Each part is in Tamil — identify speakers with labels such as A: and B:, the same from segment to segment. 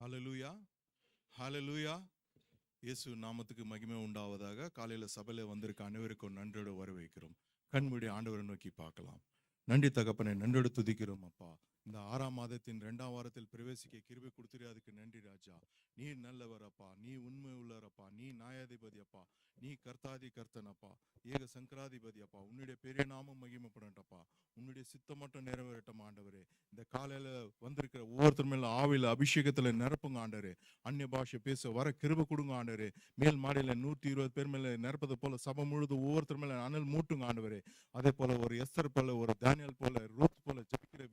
A: ஹalleluya ஹalleluya. இயேசு நாமத்துக்கு மகிமை உண்டாவதாக. காலையில் சபையில் வந்திருக்க அனைவருக்கும் நன்றியோடு வரவேற்கிறோம். கண்மூடி ஆண்டவரை நோக்கி பார்க்கலாம். நன்றி தகப்பனை, நன்றோடு துதிக்கிறோம் அப்பா. இந்த 6ஆம் மாதத்தின் 2ஆம் வாரத்தில் பிரவேசிக்க கிருபை கொடுத்துரு, அதுக்கு நன்றி ராஜா. நீ நல்லவர் அப்பா, நீ உண்மை உள்ளவரப்பா, நீ நியாயாதிபதி அப்பா, நீ கர்த்தாதி கர்த்தனப்பா, ஏக சங்கராதிபதி அப்பா. உன்னுடைய பெரிய நாமம் மகிமைப்படட்டப்பா, உன்னுடைய சித்தம் மட்டும் நிறைவேறட்டும் ஆண்டவரே. இந்த காலையில வந்திருக்கிற ஒவ்வொருத்தர் மேல ஆவில அபிஷேகத்துல நிரப்புங்க ஆண்டவரே. அந்நிய பாஷை பேச வர கிருபை கொடுங்க ஆண்டவரே. மேல் மாடியில 120 பேர் மேல நிரப்பது போல சபை முழுது ஒவ்வொருத்தர் மேல அனல் மூட்டுங்க ஆண்டவரே. அதே போல ஒரு எஸ்தர் போல, ஒரு தானியல் போல, ரூத் போல ஜெபிக்கிற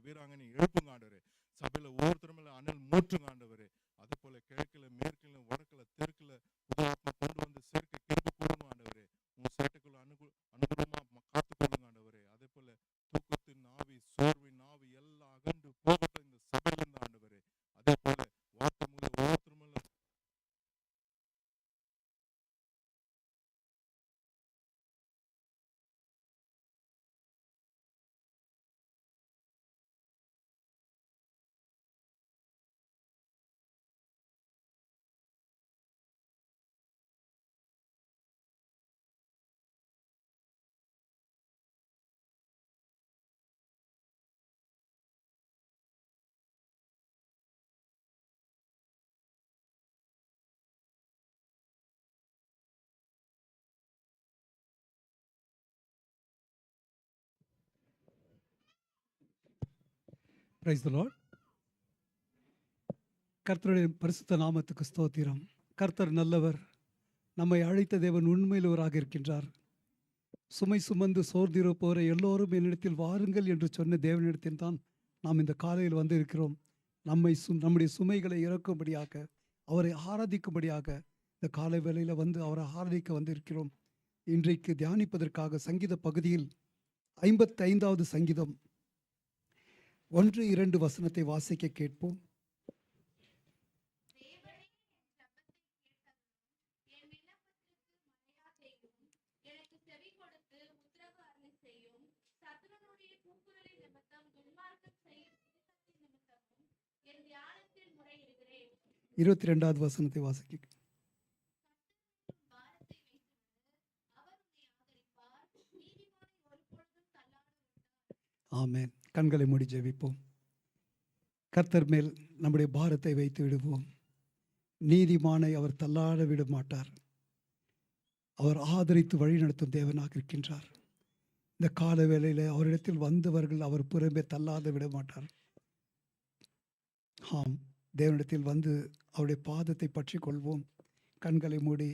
A: வீராங்கனை எழுப்புங்க ஆண்டவரே. சபையில ஒவ்வொருத்தர் மேல அனல் மூட்டுங்க ஆண்டவரே. அதே போல கிழக்குல, மேற்குல, வடக்குல, தெற்குல புதாத்மா கொண்டு வந்து சேர்க்க கிருபை கொடுங்க ஆண்டவரே. உன் சேட்டைக்குள்ள அனுகூலமா காத்துக்கொள்ளுங்க ஆண்டவரே. அதே போல தூக்கத்தின் ஆவி, சோர்வின் ஆவி எல்லாம் அகன்று போகட்டும் இந்த சபையில இருந்து ஆண்டவரே. அதே போல வார்த்தை மூலம் ஒவ்வொருத்தர் மேல
B: பிரைஸ் தி லார்ட். கர்த்தருடைய பரிசுத்த நாமத்துக்கு ஸ்தோத்திரம். கர்த்தர் நல்லவர். நம்மை அழைத்த தேவன் உண்மையிலவராக இருக்கின்றார். சுமை சுமந்து சோர்ந்திருப்போரை எல்லோரும் என்னிடத்தில் வாருங்கள் என்று சொன்ன தேவனிடத்தில் தான் நாம் இந்த காலையில் வந்து இருக்கிறோம். நம்முடைய சுமைகளை இறக்கும்படியாக, அவரை ஆராதிக்கும்படியாக இந்த காலை வேளையில் வந்து அவரை ஆராதிக்க வந்து இருக்கிறோம். இன்றைக்கு தியானிப்பதற்காக சங்கீத பகுதியில் 55வது சங்கீதம் 1-2 வசனத்தை வாசிக்க கேட்போம். இருபத்தி 2வது வசனத்தை வாசிக்க. ஆமென். கண்களை மூடி ஜெபிப்போம். கர்த்தர் மேல் நம்முடைய பாரத்தை வைத்து விடுவோம். நீதிமானை அவர் தள்ளாட விட மாட்டார். அவர் ஆதரித்து வழிநடத்தும் தேவனாக இருக்கின்றார். இந்த கால வேளையில் அவரிடத்தில் வந்தவர்கள் அவர் புறம்பே தள்ளாத விட மாட்டார். ஆம், தேவனிடத்தில் வந்து அவருடைய பாதத்தை பற்றி கொள்வோம். கண்களை மூடி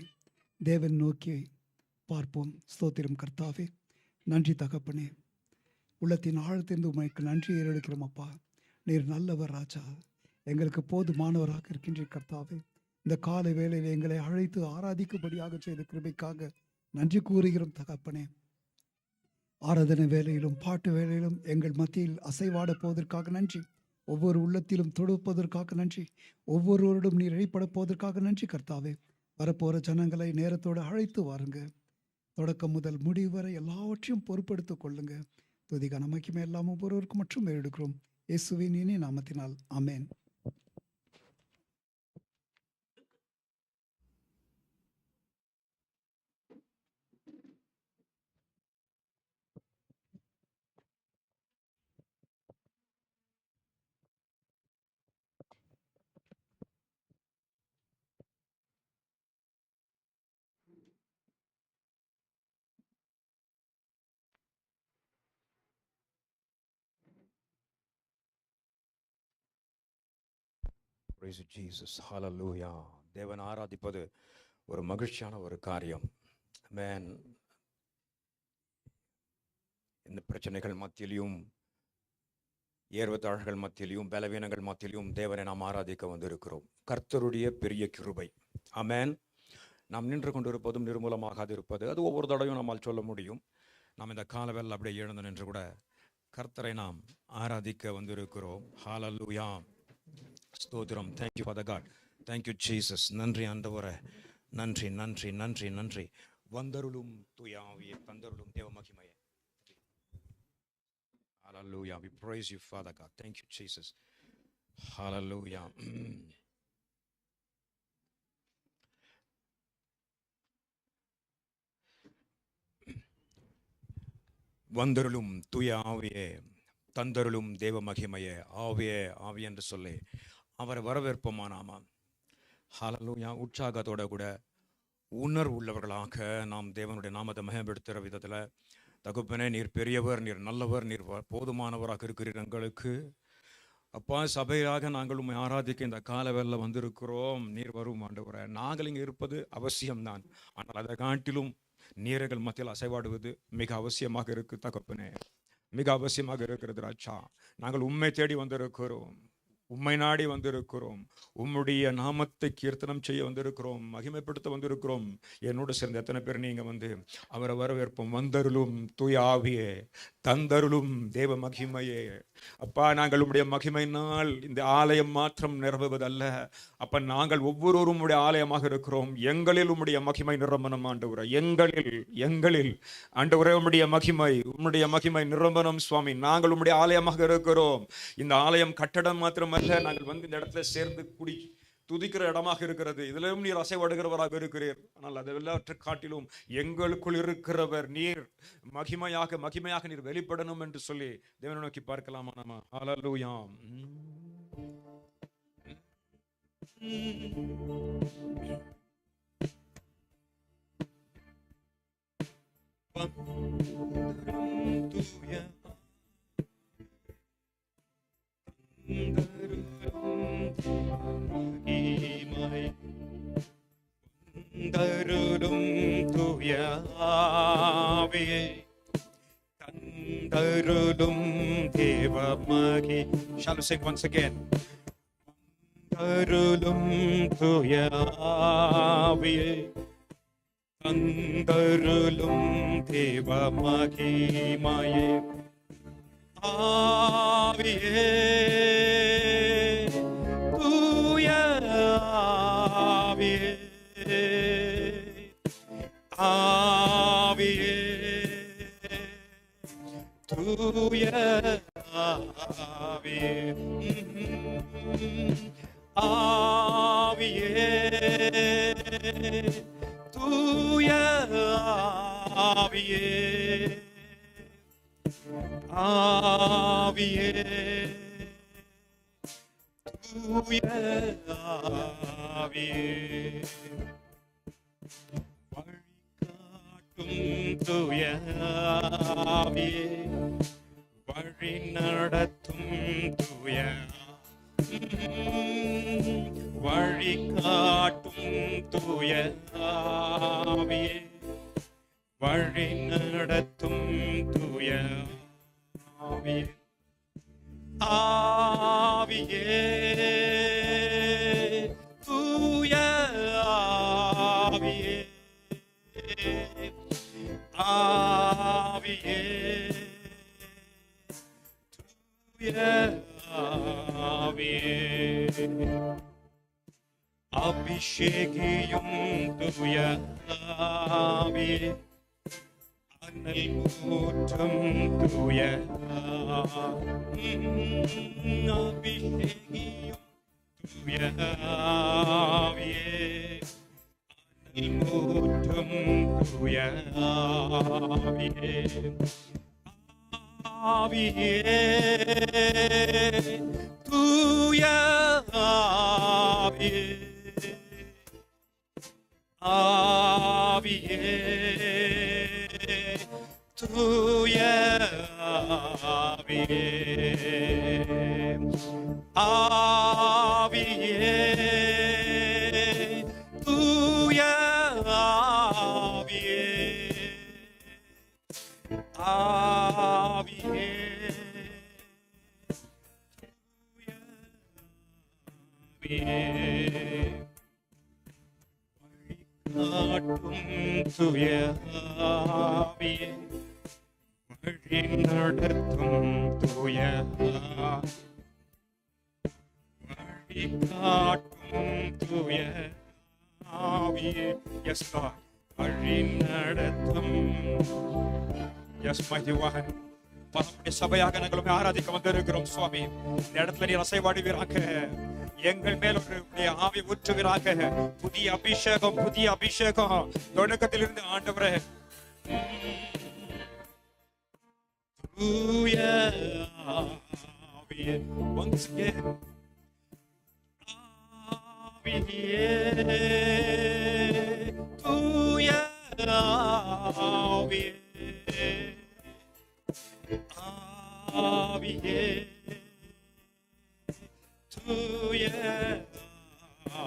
B: தேவன் நோக்கி பார்ப்போம். ஸ்தோத்திரம் கர்த்தாவே, நன்றி தகப்பனே. உள்ளத்தின் ஆழத்திலிருந்து உமைக்கு நன்றி ஏறெடுக்கிறோம் அப்பா. நீர் நல்லவர் ராஜா, எங்களுக்கு போதுமானவராக இருக்கின்ற கர்த்தாவே. இந்த காலை வேளையில் எங்களை அழைத்து ஆராதிக்கும்படியாக செய்த கிருபைக்காக நன்றி கூறுகிறோம் தகப்பனே. ஆராதனை வேலையிலும் பாட்டு வேலையிலும் எங்கள் மத்தியில் அசைவாட போவதற்காக நன்றி. ஒவ்வொரு உள்ளத்திலும் தொடுப்பதற்காக நன்றி. ஒவ்வொருவரிடம் நீர் இழைப்பட போவதற்காக நன்றி கர்த்தாவே. வரப்போகிற ஜனங்களை நேரத்தோடு அழைத்து வாருங்க. தொடக்கம் முதல் முடிவு வரை எல்லாவற்றையும் பொறுப்படுத்திக் கொள்ளுங்க. துதி கனமக்கிமே எல்லாம் ஒவ்வொருவருக்கும் மற்றும் எடுக்கிறோம் இயேசுவின் இனி நாமத்தினால் ஆமென்.
C: Praise Jesus. Hallelujah. தேவன் ஆராதிப்பது ஒரு மகிழ்ச்சியான ஒரு காரியம். மேன், இந்த பிரச்சனைகள் மத்தியிலும், ஏர்வத்தாழ்கள் மத்தியிலும், பலவீனங்கள் மத்தியிலும் தேவனை நாம் ஆராதிக்க வந்திருக்கிறோம். கர்த்தருடைய பெரிய கிருபை. ஆமென். நாம் நின்று கொண்டிருப்பதும் நிர்மூலமாகாது இருப்பது, அது ஒவ்வொரு தடவையும் நம்மால் சொல்ல முடியும். நாம் இந்த காலவெல்லாம் அப்படியே எழுந்து நின்று கூட கர்த்தரை நாம் ஆராதிக்க வந்திருக்கிறோம். ஹalleluya. ஸ்தோத்திரம். Thank you Father God. Thank you Jesus. நன்றி ஆண்டவரே. நன்றி நன்றி நன்றி நன்றி. வந்தருளும் தூயாவியே, தந்தருளும் தேவ மகிமையே. Hallelujah. We praise you, Father God. Thank you, Jesus. Hallelujah. வந்தருளும் தூய ஆவியே, தந்தருளும் தேவ மகிமையே, ஆவியே ஆவி என்று சொல்லி அவரை வரவேற்போமா நாம. ஹalleluya. உற்சாகத்தோட கூட உணர்வு உள்ளவர்களாக நாம் தேவனுடைய நாமத்தை மகிமைப்படுத்துகிற விதத்தில், தகப்பனே நீர் பெரியவர், நீர் நல்லவர், நீர் போதுமானவராக இருக்கிறீர் எங்களுக்கு. அப்பா, சபையாக நாங்கள் உண்மை ஆராதிக்க இந்த காலவேளை வந்திருக்கிறோம். நீர் வரும் ஆண்டவரே. நாங்கள் இங்கே இருப்பது அவசியம்தான், ஆனால் அதை காட்டிலும் நீர்கள் மத்தியில் அசைவாடுவது மிக அவசியமாக இருக்கு தகப்பனே, மிக அவசியமாக இருக்கிறது ராஜா. நாங்கள் உண்மை தேடி வந்திருக்கிறோம், உம்மை நாடி வந்திருக்கிறோம், உம்முடைய நாமத்தை கீர்த்தனம் செய்ய வந்திருக்கிறோம், மகிமைப்படுத்த வந்திருக்கிறோம். என்னோடு சேர்ந்த எத்தனை பேர் நீங்க வந்து அவரை வரவேற்போம். வந்தருளும் தூய ஆவியே, தந்தருளும் தேவ மகிமையே. அப்பா, நாங்கள் உம்முடைய மகிமையினால் இந்த ஆலயம் மாத்திரம் நிரம்புவதல்ல அப்ப, நாங்கள் ஒவ்வொருவரும் உடைய ஆலயமாக இருக்கிறோம். எங்களில் உம்முடைய மகிமை நிரம்பணும் ஆண்டவரே, எங்களில் ஆண்டவரே உம்முடைய மகிமை நிரம்பணும் சுவாமி. நாங்கள் உம்முடைய ஆலயமாக இருக்கிறோம். இந்த ஆலயம் கட்டடம் மாத்திரமல்ல, நாங்கள் வந்து இந்த இடத்துல சேர்ந்து துதிக்கிற இடமாக இருக்கிறது. இதிலும் நீர் அசைவாடுகிறவராக இருக்கிறீர். ஆனால் அதை எல்லாவற்றை காட்டிலும் எங்களுக்குள் இருக்கிறவர் நீர் மகிமையாக நீர் வெளிப்படணும் என்று சொல்லி தேவனை நோக்கி பார்க்கலாமா நாம. ஹல்லேலூயா. தந்தருளும் தூய ஆவியே, தந்தருளும் தேவ மகிமை. Shall we sing once again? தந்தருளும் தூய ஆவியே, தந்தருளும் தேவ மகிமையே. ஆவியே, தூய ஆவியே, ஆவியே, தூய ஆவியே, ஆவியே, தூய ஆவியே, ஆவியே, தூய ஆவியே. வழிகாட்டும் தூய ஆவியே, வழி நடத்தும் தூய, வழிகாட்டும் தூய ஆவியே, வழி நடத்தும் தூய ஆவியே. ஆவியே, தூய ஆவியே, ஆவியே, தூய ஆவியே. அபிஷேகியும் தூய ஆவியே, அனல் ஊற்றும் தூய அபிஷேகியும் தூய ஆவியே, அனல் ஊற்றும் தூய ஆவியே. ஆவியே, தூய ஆவியே, ஆவியே, தூய ஆவியே, ஆவியே, தூய ஆவியே, ஆவியே, வழிகாட்டும் தூய ஆவியே, வழி நடத்தும் தூய, வழிகாட்டும் தூய ஆவியே. Yes Lord, வழி நடத்தும். Yes mighty one. நம்முடைய சபையாக நாங்கள் ஆராதிக்க வந்திருக்கிறோம் சுவாமி. இந்த இடத்துல நீர் அசைவாடுவீராக, எங்கள் மேல் ஒரு ஆவி ஊற்றுவீராக. புதிய அபிஷேகம் தொடக்கத்திலிருந்து ஆண்டவரே. தூய ஆவியே. Once again. ஆவியே, தூய ஆவியே, ஆவியே, தூய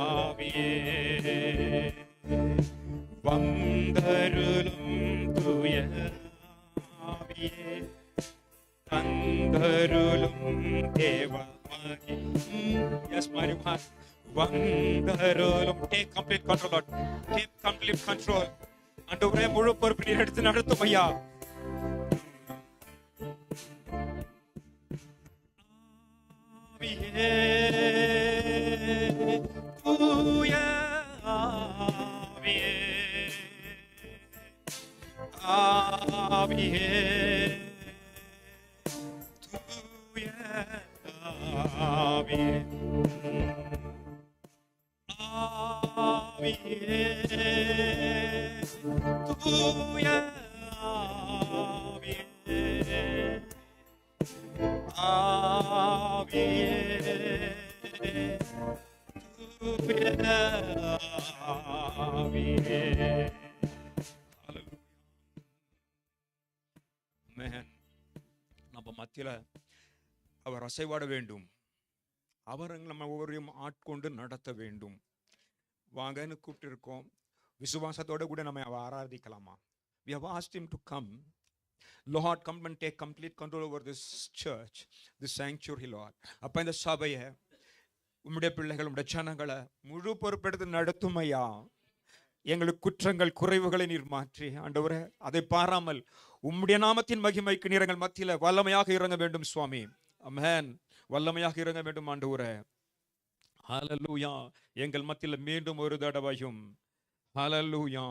C: ஆவியே, வந்தருளும் தூய ஆவியே, தந்தருளும் தேவமகி. Yes, Mariman. வந்தருளும். Take complete control, Lord. Take complete control. ஆண்டவரே, முழு பொறுப்பு நீர் எடுத்து நடத்தும் ஐயா. ஆவியே, தூய ஆவியே, ஆவியே, தூய ஆவியே, ஆவியே, தூய ஆவியே, ஆவியே, தூய ஆவியே. நம்ம மத்தியில அவர் அசைவாட வேண்டும். அவர் நம்ம ஒவ்வொருவரையும் ஆட்கொண்டு நடத்த வேண்டும். வாங்கன்னு கூப்பிட்டு இருக்கோம். விசுவாசத்தோட கூட நம்ம ஆராதிக்கலாமா? We have asked him to come. Lord, come and take complete control over this church, this sanctuary, Lord. அப்ப இந்த சபையை, உம்முடைய பிள்ளைகள், உம்முடைய ஜனங்களை முழு பொறுப்பெடுத்து நடத்தும் ஐயா. எங்களுக்கு குற்றங்கள் குறைவுகளை நீர் மாற்றி ஆண்டவரே, அதை பாராமல் உம்முடைய நாமத்தின் மகிமைக்கு நீர் எங்கள் மத்தியில வல்லமையாக இறங்க வேண்டும் சுவாமி. ஆமென். வல்லமையாக இறங்க வேண்டும் ஆண்டவரே. ஹல்லேலூயா. எங்கள் மத்தியில மீண்டும் ஒரு தடவையும் ஹல்லேலூயா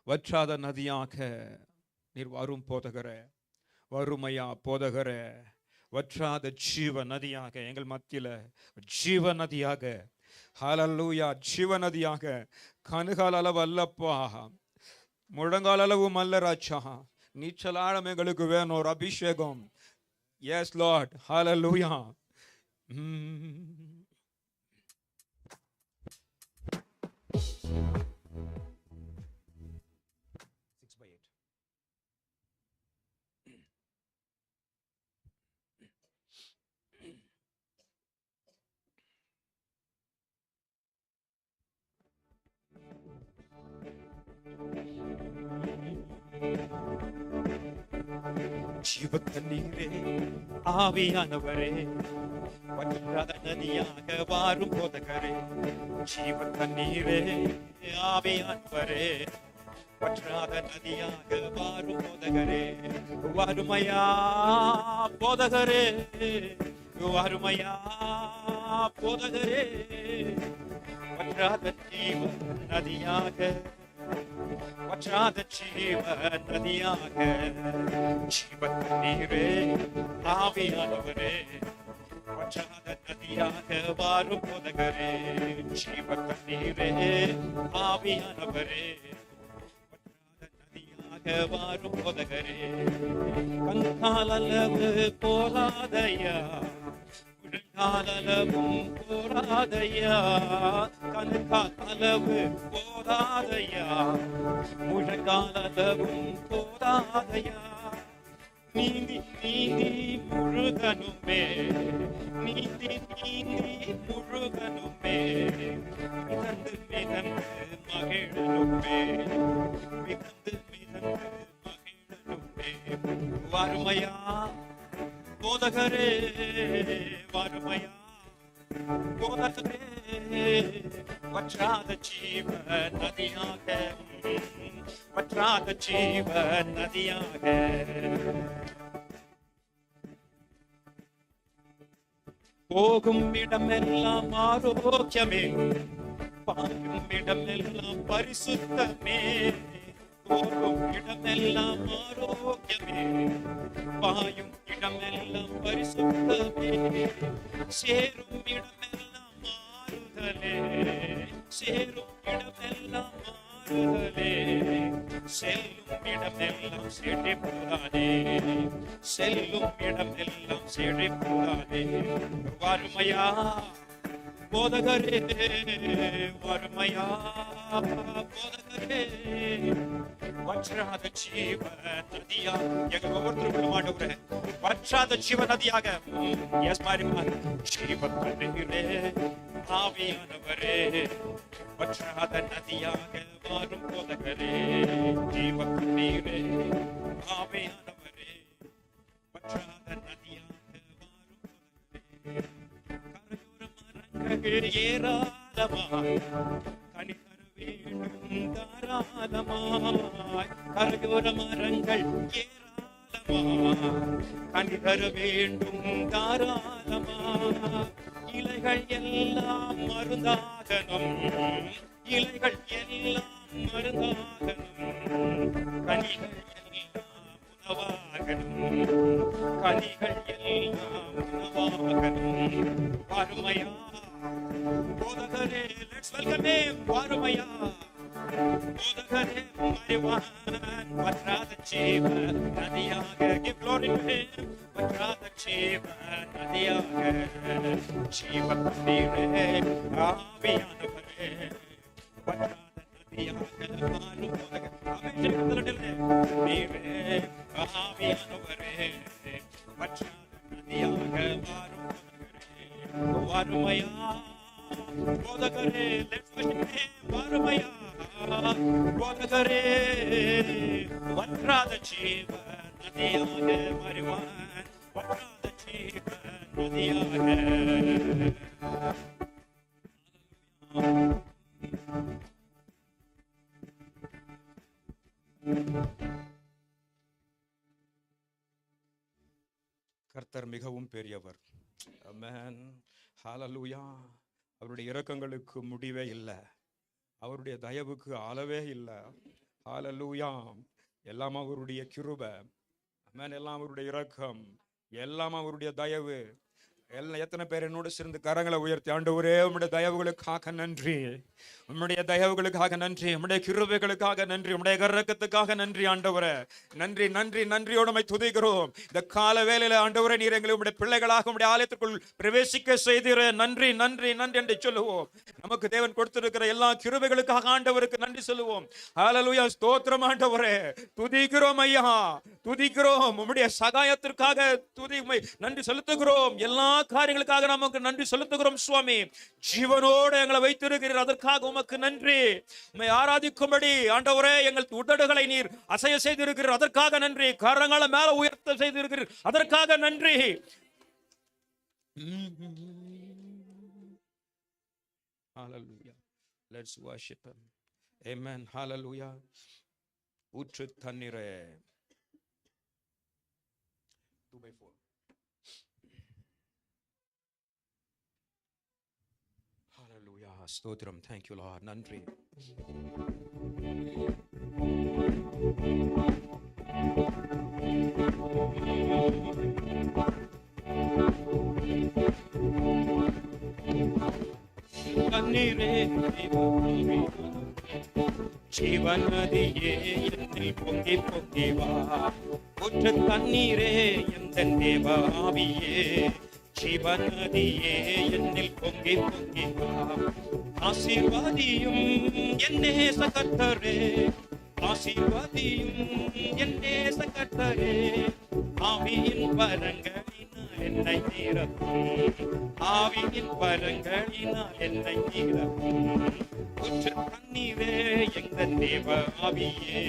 C: வற்றாத நதியாக நீர் வரும் போதகரே, வறுமையா போதகரே, வற்றாத ஜீவ நதியாக எங்கள் மத்தியில ஜீவ நதியாக, ஹல்லேலூயா, ஜீவ நதியாக. கணுகால் அளவு அல்லப்பா, முழங்கால் அளவும் அல்ல ராஜா, நீச்சல் ஆழம் எங்களுக்கு வேணும் ஒரு அபிஷேகம். எஸ் லார்ட், ஹல்லேலூயா. ஜீவ தண்ணீரே, ஆவியானவரே, வற்றாத நதியாக வாரும் போதகரே. ஜீவ தண்ணீரே, ஆவியானவரே, வற்றாத நதியாக வாரும் போதகரே. வறுமையா போதகரே, வறுமையா போதகரே, வற்றாத ஜீவ நதியாக, வற்றாத ஜீவ நதியாக. ஜீவ தண்ணீரே, ஆவியானவரே, வற்றாத நதியாக வாரும் போதகரே. ஜீவ தண்ணீரே, ஆவியானவரே, வற்றாத நதியாக வாரும் போதகரே. கண்கால் அளவு போராதையா, முழங்காலளவும் போராதையா, கண்கால் அளவு போராதையா, முழங்காலளவும் போராதையா. நீந்தி நீந்தி முழுகனுமே, நீந்தி நீந்தி முழுகனுமே, மிதந்து மிதந்து மகிழனுமே, மிதந்து மிதந்து மகிழனுமே. வறுமையா போதகரே, வறுமையா போதகரே, வற்றாத ஜீவ நதியாக, வற்றாத ஜீவ நதியாக. போகும் இடமெல்லாம் ஆரோக்கியமே, பாயும் இடமெல்லாம் பரிசுத்தமே. போகும் இடமெல்லாம் ஆரோக்கியமே, பாயும் இடமெல்லாம் பரிசுத்தமே. சேரும் இடமெல்லாம் மாறுதலே, சேரும் இடமெல்லாம் மாறுதலே. செல்லும் இடமெல்லாம் செழிப்புதானே, செல்லும் இடமெல்லாம் செழிப்புதானே. வறுமையா போதகரே, வறுமையா போதகரே, வற்றாத ஜீவ நதியா எங்க ஒவ்வொருத்தருக்குள்ள ஆண்டவரே, வற்றாத ஜீவ நதியாக எஸ் மாறி ஜீவ தண்ணீரே ஆவியானவரே, வற்றாத நதியாக மாறும் போதகரே, ஜீவ தண்ணீரே ஆவியானவரே, வற்றாத நதியாக மாறும் போதகரே. ஏராளமாய் கனி தர வேண்டும் தாராளமாய், கரையோர மரங்கள் ஏராளமாய் கனி தர வேண்டும் தாராளமாய். இலைகள் எல்லாம் மருந்தாகணும், இலைகள் எல்லாம் மருந்தாகணும், கனிகள் எல்லாம் உணவாகணும், கனிகள் எல்லாம் உணவாகணும். வறுமையா போதகரே, லெட்ஸ் வெல்கம் ஹிம். வறுமையா போதகரே மரிவான், வற்றாத ஜீவ நதியாக, give glory to him. வற்றாத ஜீவ நதியாக, ஜீவ தண்ணீரே ஆவியானவரே, வற்றாத நதியாக மாறும் போதகரே. தண்ணீரே ஆவியானவரே, வற்றாத நதியாக மாறும் போதகரே. வறுமையா போதகரே, let's worship him. வறுமையா போதகரே, வற்றாத ஜீவ நதியாக மரிவான், வற்றாத ஜீவ நதியாக. கர்த்தர் மிகவும் பெரியவர். ஆமென். ஹalleluya. அவருடைய இரக்கங்களுக்கு முடிவே இல்லை, அவருடைய தயவுக்கு அளவே இல்லை. ஹalleluya. எல்லாம் அவருடைய கிருபை. ஆமென். எல்லாம் அவருடைய இரக்கம், எல்லாம் அவருடைய தயவு. எல்லாம் எத்தனை பேர் என்னோடு சேர்ந்து கரங்களை உயர்த்தி, ஆண்டவரே உம்முடைய தயவுகளுக்காக நன்றி, உம்முடைய தயவுகளுக்காக நன்றி, உம்முடைய கிருபைகளுக்காக நன்றி, உம்முடைய இரக்கத்துக்காக நன்றி ஆண்டவரே. நன்றி நன்றி நன்றியோடு உம்மை துதிக்கிறோம். இந்த கால வேளையில ஆண்டவரே, நீர் எங்களை உம்முடைய பிள்ளைகளாக உம்முடைய ஆலயத்திற்குள் பிரவேசிக்க செய்தீரே. நன்றி நன்றி நன்றி என்று சொல்லுவோம். நமக்கு தேவன் கொடுத்திருக்கிற எல்லா கிருபைகளுக்காக ஆண்டவருக்கு நன்றி சொல்லுவோம். ஹalleluya. ஸ்தோத்திரம் ஆண்டவரே, துதிக்கிறோம் ஐயா, துதிக்கிறோம். உம்முடைய சகாயத்திற்காக நன்றி செலுத்துகிறோம். எல்லா காரியங்களுக்காக நமக்கு நன்றி செலுத்துகிறோம் சுவாமி. ஜீவனோடு எங்களை வைத்திருக்கிறீர், அதற்காக உமக்கு நன்றி. உம்மை ஆராதிக்கும்படி ஆண்டவரே எங்கள் உதடுகளை நீர் அசைய செய்திருக்கிறீர், அதற்காக நன்றி. கரங்களை மேல உயர்த்த செய்திருக்கிறீர், அதற்காக நன்றி. Hallelujah. Let's worship him. Amen. Hallelujah. ஊற்று தண்ணீரே. 2/4. Hallelujah. ஸ்தோத்திரம். Thank you Lord. நன்றி. தண்ணீரே ஜீவநதியே என்னில் பொங்கி பொங்கி வா, ஊற்று தண்ணீரே எந்தன் தேவ ஆவியே, ஜீவநதியே என்னில் பொங்கி பொங்கி வா. ஆசீர்வாதியும் என் நேச கர்த்தரே, ஆசீர்வாதியும் என் நேச கர்த்தரே, ஆவியின் வரங்களினால் என்னை நிரப்பும், ஆவியின் வரங்களினால் என்னை நிரப்பும். ஊற்று தண்ணீரே எங்கள் தேவ ஆவியே,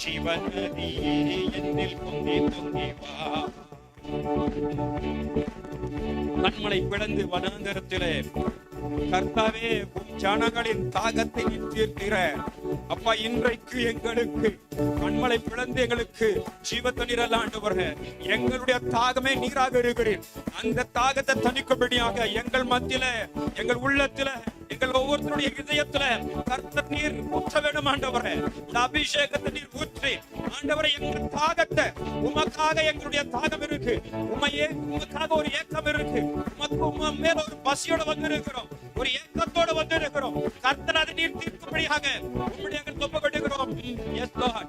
C: ஜீவநதியே என்னில் பொங்கி பொங்கி வா. கண்மலை பிளந்து வனாந்தரத்திலே கர்த்தாவே ஜனங்களின் தாகத்தை தீர்க்கிற அப்பா, இன்றைக்கு எங்களுக்கு கண்மலை பிளந்து எங்களுக்கு ஜீவ தண்ணீர் ஆண்டவரே, எங்களுடைய தாகமே நீராக இருக்கிறீர். அந்த தாகத்தை தணிக்கும்படியாக எங்கள் மத்தியில, எங்கள் உள்ளத்தில, எங்கள் ஒவ்வொருத்தருடைய இதயத்துல கர்த்தர் நீர் ஊற்ற வேண்டும் ஆண்டவரே. இந்த அபிஷேகத்தை நீர் ஊற்றி ஆண்டவரே, எங்கள் தாகத்தை, உமக்காக எங்களுடைய தாகம் இருக்கு, உமக்காக ஒரு ஏக்கம் இருக்கு, உமக்கு மேல ஒரு பசியோட வந்திருக்கிறோம், ஒரு ஏக்கத்தோட வந்திருக்கிறோம். கர்த்தர் அதை நீர் தீர்க்கும்படியாக உம்முடைய ஒப்புக்கொண்டு இருக்கிறோம். Yes, Lord.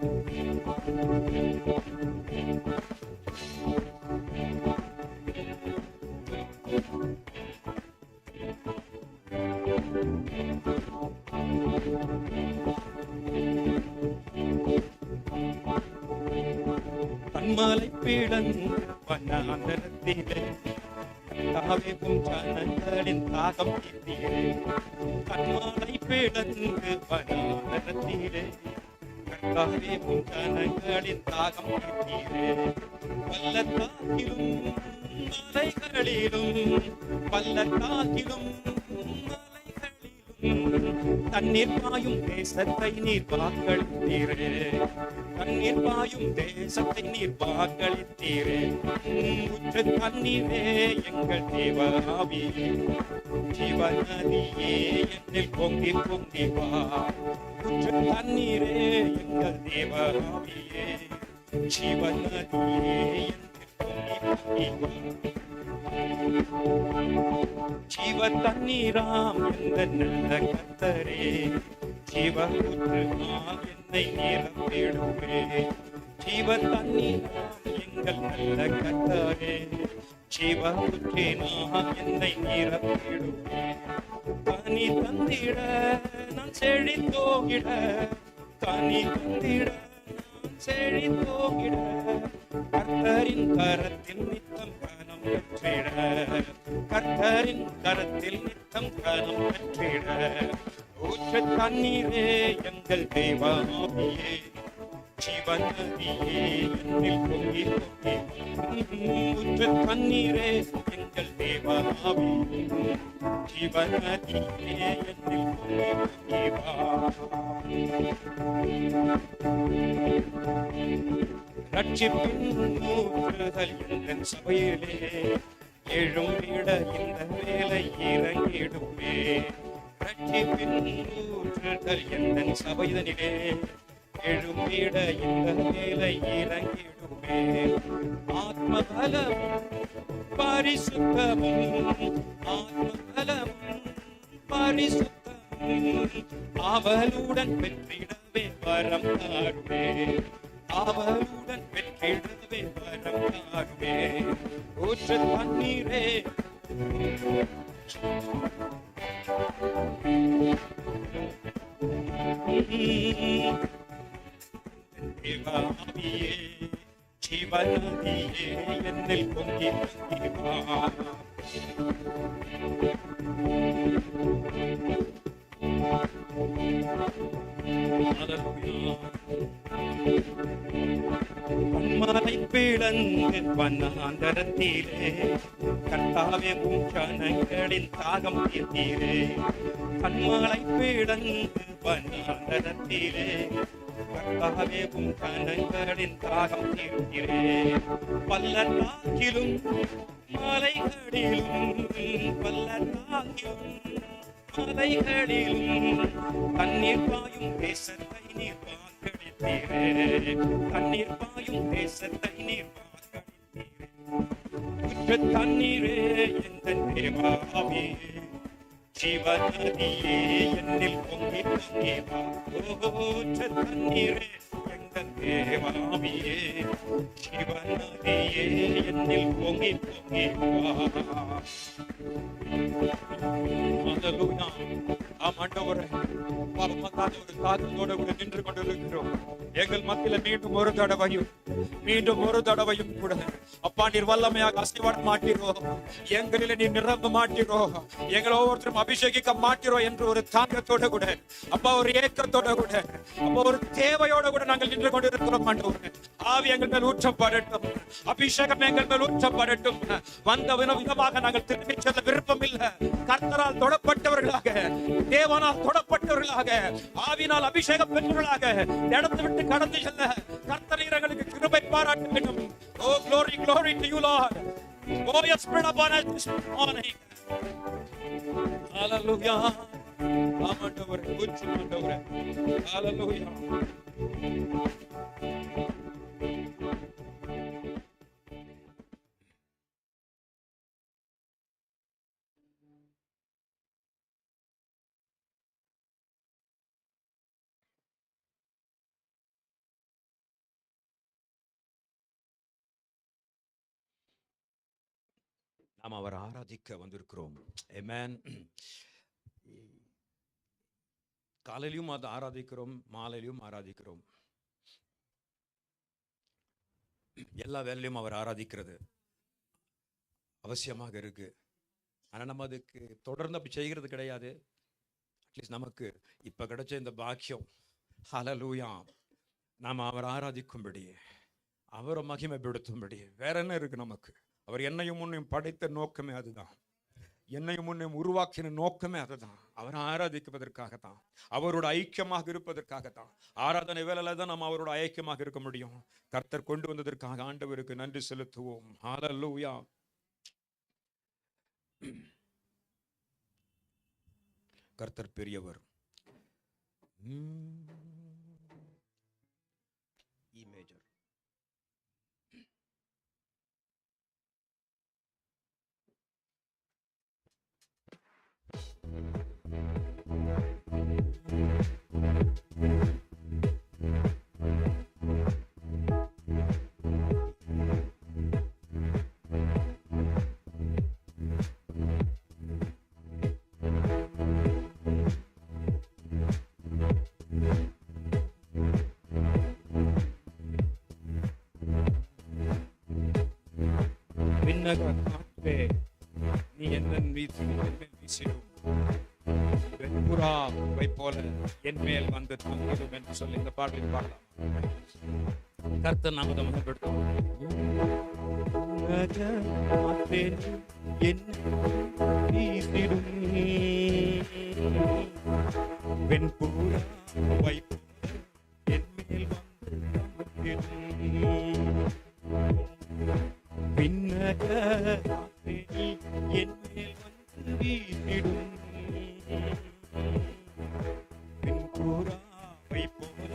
C: கண்மலை பீடன் வண்ணாந்தரத்திலே தாவேவும் ஜனங்களின் தாகம் தீர்த்தீரே. கண்மலை பீடந்து வண்ணாந்தரத்திலே தாவேவும் ஜனங்களின் தாகம் தீர்த்தீரே. பள்ளத்தாக்கிலும் மலைகளிலும் பள்ளத்தாக்கிலும் தண்ணீர் பாயும் தேசத்தை நீர் வாக்களித்தீரே. தண்ணீர் பாயும் தேசத்தை நீர் வாக்களித்தீரே. ஊற்று தண்ணீரே எங்கள் தேவாவியே, ஜீவநதியே என்னில் பொங்கி பொங்கி வா. ஊற்று தண்ணீரே எங்கள் தேவாவியே, ஜீவநதியே என்னில் பொங்கி பொங்கி வா. ஜீவ தண்ணீராம் எந்த நல்ல கர்த்தரே, ஜீவ ஊற்றுமால் என்னை நிரப்பிடுவே. ஜீவ தண்ணீராம் எங்கள் நல்ல கர்த்தரே, ஜீவ ஊற்றினால் என்னை நிரப்பிடுவே. கனி தந்திட நான் செழித்தோகிட, கனி தந்திட நான் செழித்தோகிட, கர்த்தரின் கரத்தில் நித்தம் கனம் பெற்றிட. கர்த்தரின் கரத்தில் நித்தம் கனம் பெற்றிட. ஊற்று தண்ணீரே எங்கள் தேவாவியே, ஜீவநதியே என்னில் பொங்கி பொங்கி. ஊற்று தண்ணீரே எங்கள் தேவாவியே, ஜீவநதியே என்னில் பொங்கி பொங்கி வா. ரட்சிப்பின் ஊற்றுதல் எங்கள் சபையிலே எழும்பிட இந்த வேலை இறங்கிடுமே. ரட்சிப்பின் ஊற்றுதல் எங்கள் சபையிலே எழும்பிட இந்த வேலை இறங்கிடுமே. ஆத்மபலமும் பரிசுத்தமும், ஆத்மபலமும் பரிசுத்தமும் அவளுடன் பெற்றிடவே வரம் தாருவே. அவளுடன் பெற்றிடவே வரம் தாருவே. ஊற்று தண்ணீரே தேவாவியே, ஜீவநதியே என்னில் பொங்கி பொங்கி வா. கண்மலை பிளந்து வண்ணாந்தரத்திலே கர்த்தாவே உம் ஜனங்களின் தாகம் தீர்த்தீரே. கண்மலை பிளந்து வண்ணாந்தரத்திலே கர்த்தாவே உம் ஜனங்களின் தாகம் தீர்த்தீரே. பள்ளத்தாக்கிலும் மலைகளிலும், பள்ளத்தாக்கிலும் மலைகளிலும் தண்ணீர் பாயும் தேசத்தை நீர் வாக்களித்தீரே. தண்ணீர் பாயும் தேசத்தை நீர் வாக்களித்தீரே. ஊற்று தண்ணீரே எங்கள் தேவாவியே, ஜீவநதியே என்னில் பொங்கி பொங்கி வா. ஊற்று தண்ணீரே எங்கள் தேவாவியே, ஜீவநதியே என்னில் பொங்கி பொங்கி வா. ஹalleluya. ஆண்டவரே, பாவமக்காத ஒரு தாகத்தோடு கூட நின்று கொண்டிருக்கிறோம். எங்கள் மத்தியில மீண்டும் ஒரு தடவையும் கூட அப்பா நீர் வல்லமையாக அசைவாட மாட்டீரோ, எங்களில நீ நிரம்ப மாட்டீரோ, எங்களை ஒவ்வொருத்தரும் அபிஷேகிக்க மாட்டீரோ என்று ஒரு தாகத்தோட கூட அப்பா, ஒரு ஏக்கத்தோட கூட அப்பா, ஒரு தேவையோட கூட நாங்கள் நின்று கொண்டிருக்கிறோம். ஆண்டவரே, ஆவி எங்கள் மேல் ஊற்றப்படட்டும், அபிஷேகம் எங்கள் மேல் ஊற்றப்படட்டும். வந்த விதமாக நாங்கள் திரும்பி செல்ல விருப்பம் இல்லை. கர்த்தரால் தொடப்பட்டவர்களாக, தேவனால் தொடப்பட்டவர்களாக, ஆவினால் அபிஷேகம் பெற்றவர்களாக இடத்தை விட்டு கடந்து செல்ல கர்த்தர் எங்களுக்கு கிருபை பாராட்ட வேண்டும். Oh glory, glory to you Lord. Oh your spirit upon us this morning. Hallelujah. ஆமென். ஆண்டவரே, hallelujah. நாம் அவர் ஆராதிக்க வந்திருக்கிறோம். ஆமென். காலையிலும் அது ஆராதிக்கிறோம், மாலையிலும் ஆராதிக்கிறோம். எல்லா வேலையிலும் அவர் ஆராதிக்கிறது அவசியமாக இருக்கு. ஆனால் நம்ம அதுக்கு தொடர்ந்து அப்படி செய்கிறது கிடையாது. அட்லீஸ்ட் நமக்கு இப்போ கிடைச்ச இந்த பாக்கியம், ஹல்லேலூயா, நாம் அவர் ஆராதிக்கும்படி, அவரை மகிமைப்படுத்தும்படி வேற என்ன இருக்கு நமக்கு? அவர் என்னையும் முன்னையும் படைத்த நோக்கமே அதுதான். என்னையும் முன்னையும் உருவாக்கின நோக்கமே அதுதான். அவரை ஆராதிப்பதற்காகத்தான், அவரோட ஐக்கியமாக இருப்பதற்காகத்தான். ஆராதனை வேலையில தான் நம்ம அவரோட ஐக்கியமாக இருக்க முடியும். கர்த்தர் கொண்டு வந்ததற்காக ஆண்டவருக்கு நன்றி செலுத்துவோம். ஹல்லேலூயா. கர்த்தர் பெரியவர். இ மேஜர். விண்ணக காற்றே, நீ என்ன வீசிடும், வெண்புறாவை போல என் மேல் வந்து தங்கிடும் என்று சொல்லி இந்த பாடலில் பாடலாம். கர்த்தர் நாம மகிமைப்படுத்தும். வெண்புறாவை என் மேல் வந்து தங்கிடும். விண்ணக காற்றே, என் மேல் வந்து வீசிடும். வெண்புறாவை போல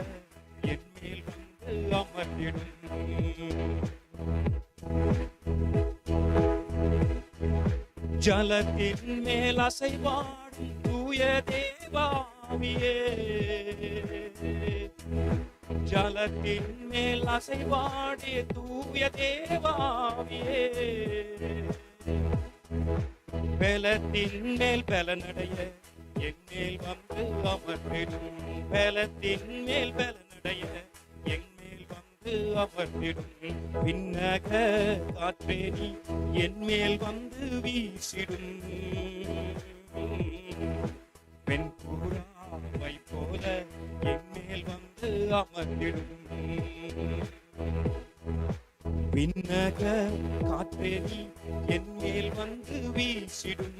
C: என் மேல் வந்து அமர்ந்திடும். ஜலத்தின் மேல் அசைவாடும் தூய தேவாவியே, ஜலத்தின் மேல் அசைவாடே தூய தேவாவியே, பலத்தின் மேல் பலனடைய என் மேல் வந்து அமர்ந்திடும். பலத்தின் மேல் பலனடைய என் மேல் வந்து அமர்ந்திடும். விண்ணக காற்றே, நீ என் மேல் வந்து வீசிடும். வெண்புறாவை போல என் மேல் வந்து அமர்ந்திடும். விண்ணக காற்றே, நீ என் மேல் வந்து வீசிடும்.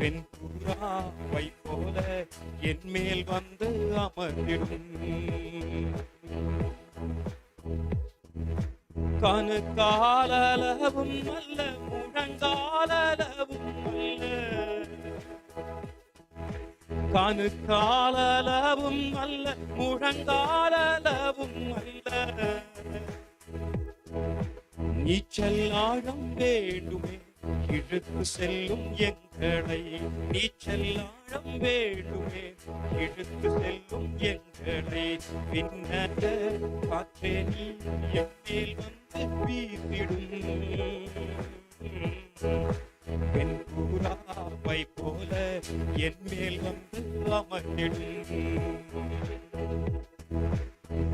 C: வெண்புறாவை போல என் மேல் வந்து அமர்ந்திடும். கணு காலளவும் அல்ல, முழங்காலளவும் அல்ல, கணு காலளவும் அல்ல, முழங்காலளவும் அல்ல. நீச்சல் ஆழம் வேண்டுமே, இழுத்து செல்லும் எங்களை. நீச்சல் ஆழம் வேண்டுமே, இழுத்து செல்லும் எங்களை. விண்ணக காற்றே, நீ என் மேல் வந்து வீசிடும். வெண்புறாவை போல என் மேல் வந்து அமர்ந்திடும்.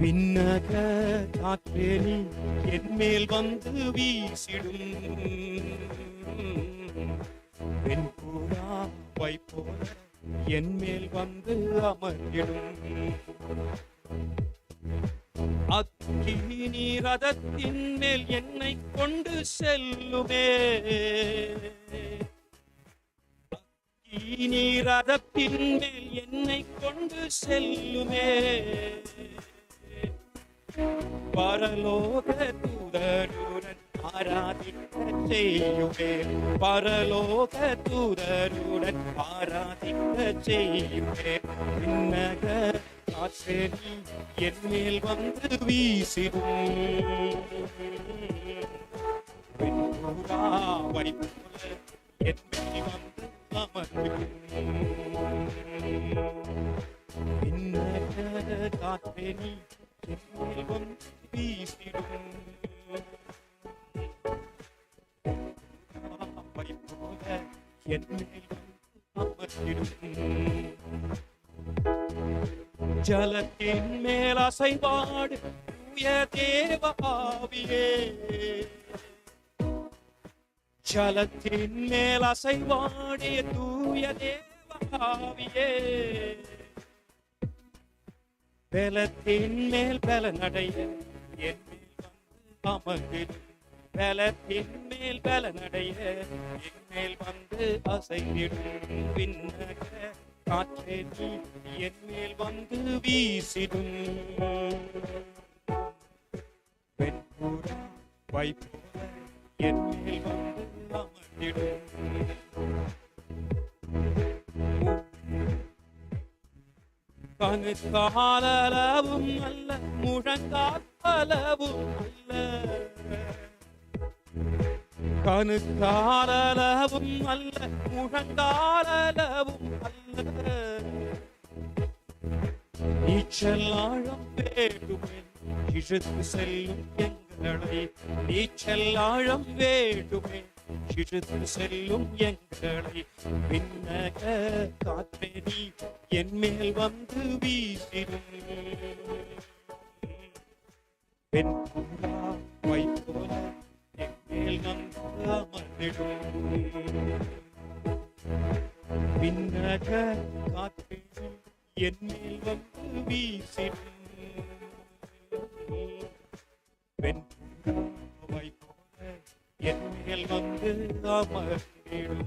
C: விண்ணக காற்றே, நீ என் மேல் வந்து வீசிடும். வெண்புறாவை போல என் மேல் வந்து அமர்ந்திடும். அக்கினி ரதத்தின் மேல் என்னை கொண்டு செல்லுமே, அக்கினி ரதத்தின் மேல் என்னை கொண்டு செல்லுமே. பரலோக தூதருடன் ஆராதிக்க செய்யுமே, பரலோக தூதருடன் ஆராதிக்க செய்யுமே. விண்ணக காற்றே, நீ என் மேல் வந்து வீசிடும். வெண்புறாவை போல என் மேல் வந்து அமர்ந்திடும். விண்ணக காற்றே, நீ என் மேல் வந்து வீசிடும். என் மேல் அமர்ந்திடும். ஜலத்தின் மேல் அசைவாடு தூய தேவ ஆவியே, ஜலத்தின் மேல் அசைவாடிய தூய தேவ ஆவியே, பலத்தின் மேல் பலனடைய என் மேல் வந்து அமர்ந்திடும். பலத்தின் மேல் பலனடைய என் மேல் வந்து அசைந்திடும். விண்ணக காற்றே நீ என் மேல் வந்து வீசிடும். வெண்புறா வைப்போல என் மேல் வந்து அமர்ந்திடும். கணுக்காலளவும் அல்ல, முழங்காலளவும் அல்ல, கணுக்காலளவும் அல்ல, முழங்காலளவும் அல்ல, நீச்சல் ஆழம் வேண்டுமென் இழுத்து செல்லும் எங்களை, நீச்சல் ஆழம் வேண்டுமென் இழுத்து செல்லும் எங்களை, விண்ணக காற்றே நீ என் மேல் வந்து வீசிடும். வெண்புறா வைப்போல என் மேல் வந்து அமர்ந்திடும். விண்ணக காற்றே நீ என் மேல் வந்து வீசிடும். வெண்புறா வைப்போல என் மேல் வந்து அமர்ந்திடும்.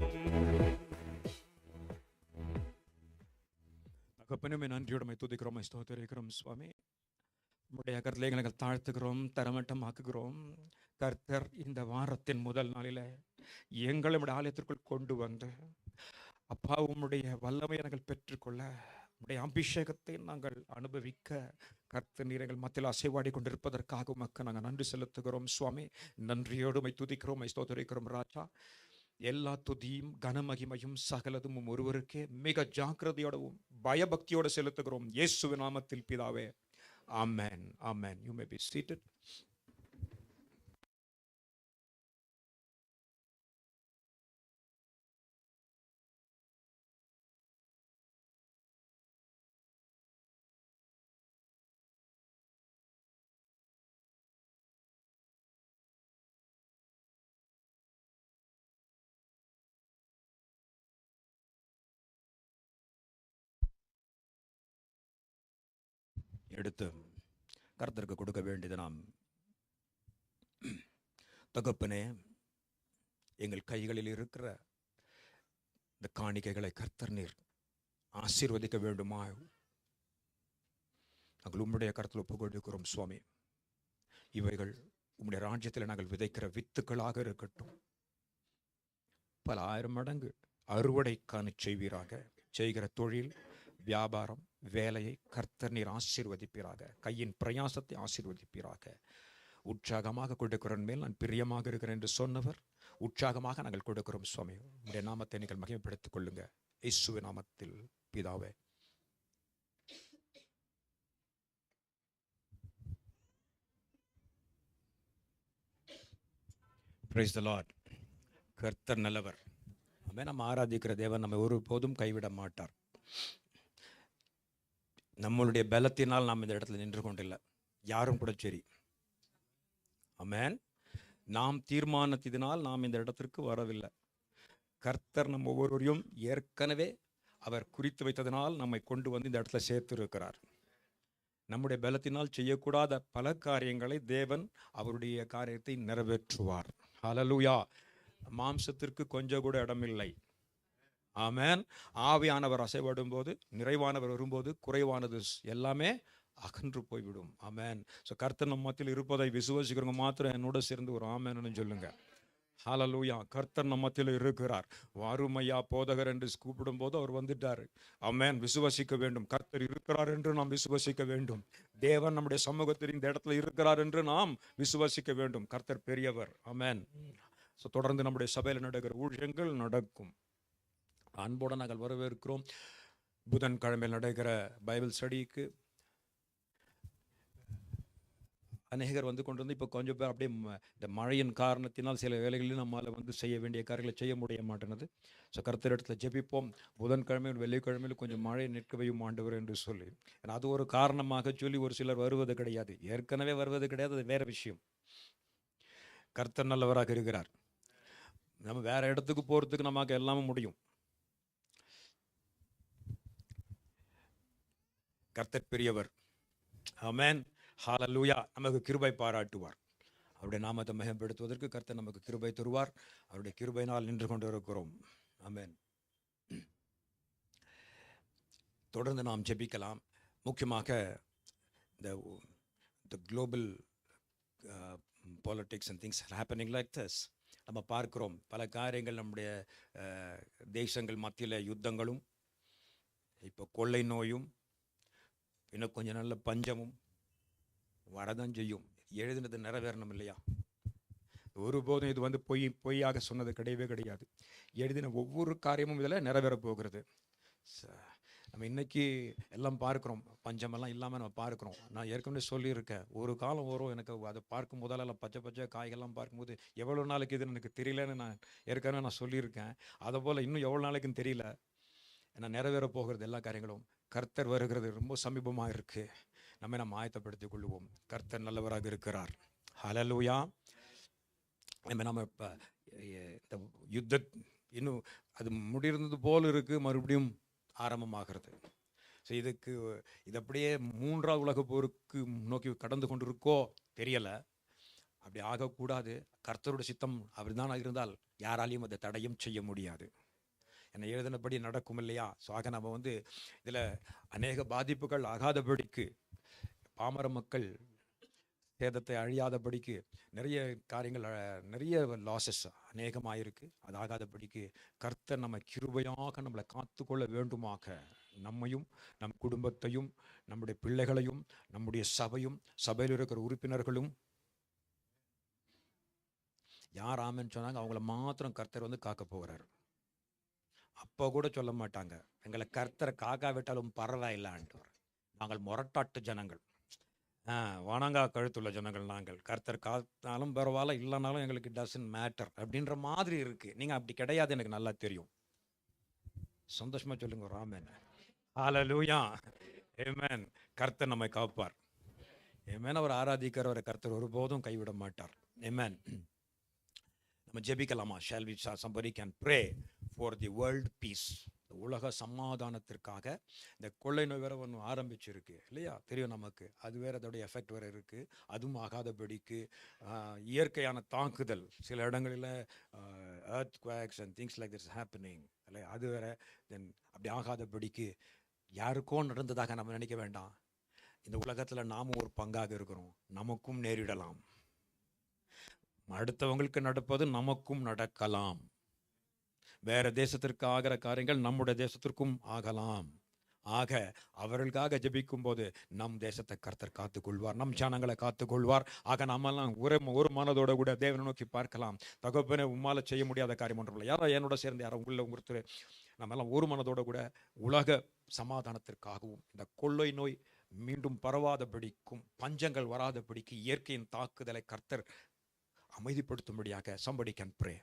C: தகப்பனே, நன்றியோடு துதிக்கிறோம், ஸ்தோத்திரிக்கிறோம் சுவாமி. உடைய கருத்திலே எங்களை தாழ்த்துகிறோம், தரமட்டமாக்குகிறோம். கர்த்தர் இந்த வாரத்தின் முதல் நாளில எங்களை உடைய ஆலயத்திற்குள் கொண்டு வந்து அப்பா உம்முடைய வல்லமை நாங்கள் பெற்றுக்கொள்ள, உடைய அபிஷேகத்தை நாங்கள் அனுபவிக்க கர்த்தர் நீர் எங்கள் மத்தியில் அசைவாடி கொண்டிருப்பதற்காக உமக்கு நாங்கள் நன்றி செலுத்துகிறோம் சுவாமி. நன்றியோடு துதிக்கிறோம், ஸ்தோத்திரிக்கிறோம் ராஜா. எல்லா துதியும் கனமகிமையும் சகலதும் ஒருவருக்கே மிக ஜாக்கிரதையோடவும் பயபக்தியோடு செலுத்துகிறோம் இயேசுவின் நாமத்தில் பிதாவே. ஆமென், ஆமென். You may be seated. எடுத்து கர்த்தருக்கு கொடுக்க வேண்டியது நாம். தகப்பனே, எங்கள் கைகளில் இருக்கிற இந்த காணிக்கைகளை கர்த்தர் நீர் ஆசீர்வதிக்க வேண்டுமா? நாங்கள் உம்முடைய கருத்தில் ஒப்புக்கொடுக்கிறோம் சுவாமி. இவைகள் உம்முடைய ராஜ்யத்தில் நாங்கள் விதைக்கிற வித்துக்களாக இருக்கட்டும். பல ஆயிரம் மடங்கு அறுவடை காண செய்வீராக. செய்கிற தொழில், வியாபாரம், வேலையை கர்த்தர் நீர் ஆசீர்வதிப்பீராக. கையின் பிரயாசத்தை ஆசீர்வதிப்பீராக. உற்சாகமாக கொடுக்கிறன் மேல் நான் பிரியமாக இருக்கிறேன் என்று சொன்னவர், உற்சாகமாக நாங்கள் கொடுக்கிறோம் சுவாமி. உடைய நாமத்தை நீங்கள் மகிமைப்படுத்திக் கொள்ளுங்க இயேசுவின் நாமத்தில் பிதாவே. Praise the Lord. கர்த்தர் நல்லவர். நம்ம ஆராதிக்கிற தேவன் நம்மை ஒருபோதும் கைவிட மாட்டார். நம்மளுடைய பலத்தினால் நாம் இந்த இடத்துல நின்று கொண்டில்லை, யாரும் கூட சரி. ஆமென். நாம் தீர்மானத்தினால் நாம் இந்த இடத்திற்கு வரவில்லை. கர்த்தர் நம் ஒவ்வொருவரையும் ஏற்கனவே அவர் குறித்து வைத்ததினால் நம்மை கொண்டு வந்து இந்த இடத்துல சேர்த்து இருக்கிறார். நம்முடைய பலத்தினால் செய்யக்கூடாத பல காரியங்களை தேவன் அவருடைய காரியத்தை நிறைவேற்றுவார். ஹல்லேலூயா. மாம்சத்திற்கு கொஞ்சம் கூட இடமில்லை. ஆமென். ஆவியானவர் அசைவாடும் போது, நிறைவானவர் வரும்போது குறைவானது எல்லாமே அகன்று போய்விடும். ஆமென். ஸோ கர்த்தர் நம்ம மத்தியில் இருப்பதை விசுவாசிக்கிறவங்க மாத்திரம் என்னோட சேர்ந்து ஒரு ஆமென்னு சொல்லுங்க. ஹல்லேலூயா. கர்த்தர் நம்ம மத்தியில் இருக்கிறார். வாருமையா போதகர் என்று கூப்பிடும் போது அவர் வந்துட்டார். ஆமென். விசுவாசிக்க வேண்டும். கர்த்தர் இருக்கிறார் என்று நாம் விசுவாசிக்க வேண்டும். தேவன் நம்முடைய சமூகத்தில் இந்த இடத்துல இருக்கிறார் என்று நாம் விசுவாசிக்க வேண்டும். கர்த்தர் பெரியவர். ஆமென். ஸோ தொடர்ந்து நம்முடைய சபையில் நடக்கிற ஊழியங்கள் நடக்கும். அன்போடு நாங்கள் வரவேற்கிறோம். புதன்கிழமையில் நடக்கிற பைபிள் ஸ்டடிக்கு அநேகர் வந்து கொண்டு வந்து இப்போ கொஞ்சம் பேர் அப்படியே இந்த மழையின் காரணத்தினால் சில வேலைகளில் நம்மால் வந்து செய்ய வேண்டிய காரியங்களை செய்ய முடிய மாட்டேனது. ஸோ கர்த்தரிடத்துல ஜெபிப்போம். புதன்கிழமையும் வெள்ளிக்கிழமையிலும் கொஞ்சம் மழை நிற்கவையும் ஆண்டவர் என்று சொல்லி, ஏன்னா அது ஒரு காரணமாக சொல்லி ஒரு சிலர் வருவது கிடையாது, ஏற்கனவே வருவது கிடையாது, அது வேற விஷயம். கர்த்தர் நல்லவராக இருக்கிறார். நம்ம வேற இடத்துக்கு போகிறதுக்கு நமக்கு எல்லாமே முடியும். கர்த்தர் பெரியவர். ஆமென். ஹalleluya. நமக்கு கிருபை பாராட்டுவார். அவருடைய நாமத்தை மகிமைப்படுத்துவதற்கு கர்த்தர் நமக்கு கிருபை தருவார். அவருடைய கிருபையினால் நின்று கொண்டு இருக்கிறோம். ஆமென். தொடர்ந்து நாம் ஜெபிக்கலாம். முக்கியமாக இந்த global politics and things happening like this. நம்ம பார்க்கிறோம் பல காரியங்கள், நம்முடைய தேசங்கள் மத்தியில் யுத்தங்களும், இப்போ கொள்ளை நோயும், இன்னும் கொஞ்சம் நல்ல பஞ்சமும் வரதான் செய்யும். எழுதினது நிறைவேறணும் இல்லையா? ஒருபோதும் இது வந்து பொய்யாக சொன்னது கிடையவே கிடையாது. எழுதின ஒவ்வொரு காரியமும் இதில் நிறைவேற போகிறது. நம்ம இன்னைக்கு எல்லாம் பார்க்குறோம், பஞ்சமெல்லாம் இல்லாமல் நம்ம பார்க்குறோம். நான் ஏற்கனவே சொல்லியிருக்கேன், ஒரு காலம் வரும் எனக்கு அதை பார்க்கும் போதெல்லாம் பச்சை பச்சை காய்கள்லாம் பார்க்கும்போது எவ்வளோ நாளைக்கு இதுன்னு எனக்கு தெரியலன்னு நான் ஏற்கனவே சொல்லியிருக்கேன். அதை போல் இன்னும் எவ்வளோ நாளைக்குன்னு தெரியல. ஏன்னா நிறைவேற போகிறது எல்லா காரியங்களும். கர்த்தர் வருகிறது ரொம்ப சமீபமாக இருக்குது. நம்ம ஆயத்தப்படுத்திக் கொள்வோம். கர்த்தர் நல்லவராக இருக்கிறார். ஹல்லேலூயா. நம்ம இப்போ இந்த யுத்த இன்னும் அது முடிந்தது போல் இருக்குது, மறுபடியும் ஆரம்பமாகிறது. ஸோ இது அப்படியே 3ஆவது உலக போருக்கு நோக்கி கடந்து கொண்டிருக்கோ தெரியலை. அப்படி ஆகக்கூடாது. கர்த்தருடைய சித்தம் அப்படிதான் இருந்தால் யாராலையும் அதை தடையும் செய்ய முடியாது. என்னை எழுதினபடி நடக்கும் இல்லையா? ஸோ ஆக நம்ம வந்து இதில் அநேக பாதிப்புகள் ஆகாதபடிக்கு, பாமர மக்கள் சேதத்தை அழியாதபடிக்கு நிறைய காரியங்கள், நிறைய லாசஸ் அநேகமாயிருக்கு. அது ஆகாதபடிக்கு கர்த்தர் நம்ம கிருபையாக நம்மளை காத்துக்கொள்ள வேண்டுமாக, நம்மையும் நம் குடும்பத்தையும் நம்முடைய பிள்ளைகளையும் நம்முடைய சபையும் சபையில் இருக்கிற உறுப்பினர்களும் யார் ஆமென்னு சொன்னாங்க அவங்கள மாத்திரம் கர்த்தர் வந்து காக்க போகிறார். அப்போ கூட சொல்ல மாட்டாங்க எங்களை கர்த்தரை காக்காவிட்டாலும் பரவாயில்லான்ட்டு. நாங்கள் முரட்டாட்டு ஜனங்கள், வணங்கா கழுத்துள்ள ஜனங்கள் நாங்கள். கர்த்தர் காத்தாலும் பரவாயில்ல, இல்லைனாலும் எங்களுக்கு டசன்ட் மேட்டர் அப்படின்ற மாதிரி இருக்குது. நீங்கள் அப்படி கிடையாது, எனக்கு நல்லா தெரியும். சந்தோஷமாக சொல்லுங்க ஒரு ஆமென். ஹல்லேலூயா. ஆமென். கர்த்தர் நம்மை காப்பார். ஆமென். அவர் ஆராதிக்கிறவரை கர்த்தர் ஒருபோதும் கைவிட மாட்டார். ஆமென். நம்ம ஜெபிக்கலாமா? Shall we, somebody can pray for the world peace. உலக சமாதானத்திற்காக. இந்த கொள்ளை நோய் வேற ஒன்று ஆரம்பிச்சிருக்கு இல்லையா? தெரியும் நமக்கு. அது வேற அதோடைய எஃபெக்ட் வேற இருக்குது. அதுவும் ஆகாதபடிக்கு இயற்கையான தாக்குதல் சில இடங்களில் earthquakes and things like this happening இல்லையா? அது வேற. தென் அப்படி ஆகாதபடிக்கு யாருக்கோ நடந்ததாக நம்ம நினைக்க வேண்டாம். இந்த உலகத்தில் நாமும் ஒரு பங்காக இருக்கிறோம். நமக்கும் நேரிடலாம். அடுத்தவங்களுக்கு நடப்பது நமக்கும் நடக்கலாம். வேற தேசத்திற்கு ஆகிற காரியங்கள் நம்முடைய தேசத்திற்கும் ஆகலாம். ஆக அவர்களுக்காக ஜெபிக்கும் போது நம் தேசத்தை கர்த்தர் காத்துக்கொள்வார், நம் ஜனங்களை காத்துக்கொள்வார். ஆக நம்மெல்லாம் ஒரு மனதோட கூட தேவனை நோக்கி பார்க்கலாம். தகப்பனே, உம்மால செய்ய முடியாத காரியம் ஒன்றும் இல்லை. யாரோ என்னோட சேர்ந்து யாரோ உள்ள ஒருத்தர் நம்ம எல்லாம் ஒரு மனதோட கூட உலக சமாதானத்திற்காகவும், இந்த கொள்ளை நோய் மீண்டும் பரவாதபடிக்கும், பஞ்சங்கள் வராதபடிக்கு, இயற்கையின் தாக்குதலை கர்த்தர் அமைதிப்படுத்தும்படியாக somebody can pray.